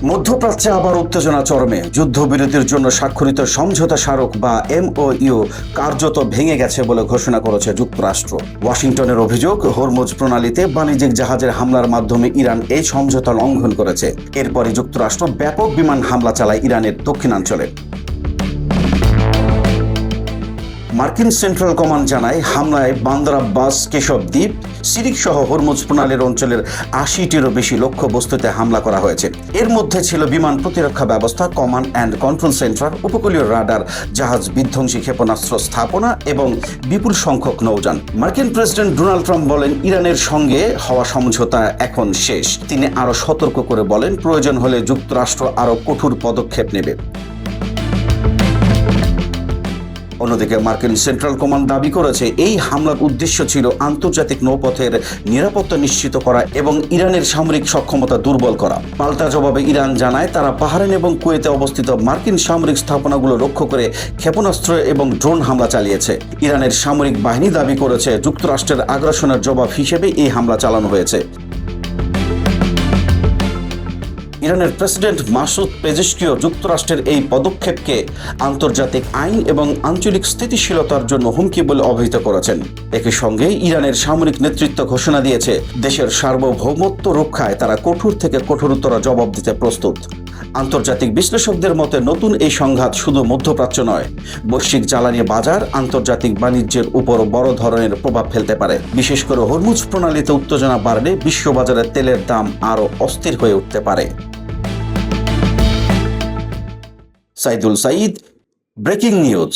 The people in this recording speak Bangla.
মধ্যপ্রাচ্যে আবার উত্তেজনা চরমে। যুদ্ধবিরতির জন্য স্বাক্ষরিত সমঝোতা স্মারক বা MOU কার্যত ভেঙে গেছে বলে ঘোষণা করেছে যুক্তরাষ্ট্র। ওয়াশিংটনের অভিযোগ, হরমুজ প্রণালীতে বাণিজ্যিক জাহাজের হামলার মাধ্যমে ইরান এই সমঝোতা লঙ্ঘন করেছে। এরপরই যুক্তরাষ্ট্র ব্যাপক বিমান হামলা চালায় ইরানের দক্ষিণাঞ্চলে। মার্কিন সেন্ট্রাল কমান্ড জানায়, হামলায় বান্দর আব্বাস, কেশব দ্বীপ, সিরিক সহ হরমুজ প্রণালীর অঞ্চলের ৮০টিরও বেশি লক্ষ্যবস্তুতে হামলা করা হয়েছে। এর মধ্যে ছিল বিমান প্রতিরক্ষা ব্যবস্থা, কমান্ড অ্যান্ড কন্ট্রোল সেন্টার, উপকূলীয় রাডার, জাহাজ বিধ্বংসী ক্ষেপণাস্ত্র স্থাপনা এবং বিপুল সংখ্যক নৌযান। মার্কিন প্রেসিডেন্ট ডোনাল্ড ট্রাম্প বলেন, ইরানের সঙ্গে হওয়া সমঝোতা এখন শেষ। তিনি আরও সতর্ক করে বলেন, প্রয়োজন হলে যুক্তরাষ্ট্র আরও কঠোর পদক্ষেপ নেবে। অন্যদিকে মার্কিন সেন্ট্রাল কমান্ড দাবি করেছে, এই হামলার উদ্দেশ্য ছিল আন্তর্জাতিক নৌপথের নিরাপত্তা নিশ্চিত করা এবং ইরানের সামরিক সক্ষমতা দুর্বল করা। পাল্টা জবাবে ইরান জানায়, তারা বাহরাইন এবং কুয়েতে অবস্থিত মার্কিন সামরিক স্থাপনাগুলো লক্ষ্য করে ক্ষেপণাস্ত্র এবং ড্রোন হামলা চালিয়েছে। ইরানের সামরিক বাহিনী দাবি করেছে, যুক্তরাষ্ট্রের আগ্রাসনের জবাব হিসেবে এই হামলা চালানো হয়েছে। ইরানের প্রেসিডেন্ট মাসুদ পেজেশকিও যুক্তরাষ্ট্রের এই পদক্ষেপকে আন্তর্জাতিক আইন এবং আঞ্চলিক স্থিতিশীলতার জন্য হুমকি বলে অভিহিত করেছেন। একই সঙ্গে ইরানের সামরিক নেতৃত্ব ঘোষণা দিয়েছে, দেশের সার্বভৌমত্ব রক্ষায় তারা কঠোর থেকে কঠোরতর জবাব দিতে প্রস্তুত। আন্তর্জাতিক বিশ্লেষকদের মতে, নতুন এই সংঘাত শুধু মধ্যপ্রাচ্য নয়, বৈশ্বিক জ্বালানি বাজার, আন্তর্জাতিক বাণিজ্যের উপর বড় ধরনের প্রভাব ফেলতে পারে। বিশেষ করে হরমুজ প্রণালীতে উত্তেজনা বাড়লে বিশ্ববাজারে তেলের দাম আরও অস্থির হয়ে উঠতে পারে। Saidul Said, breaking news.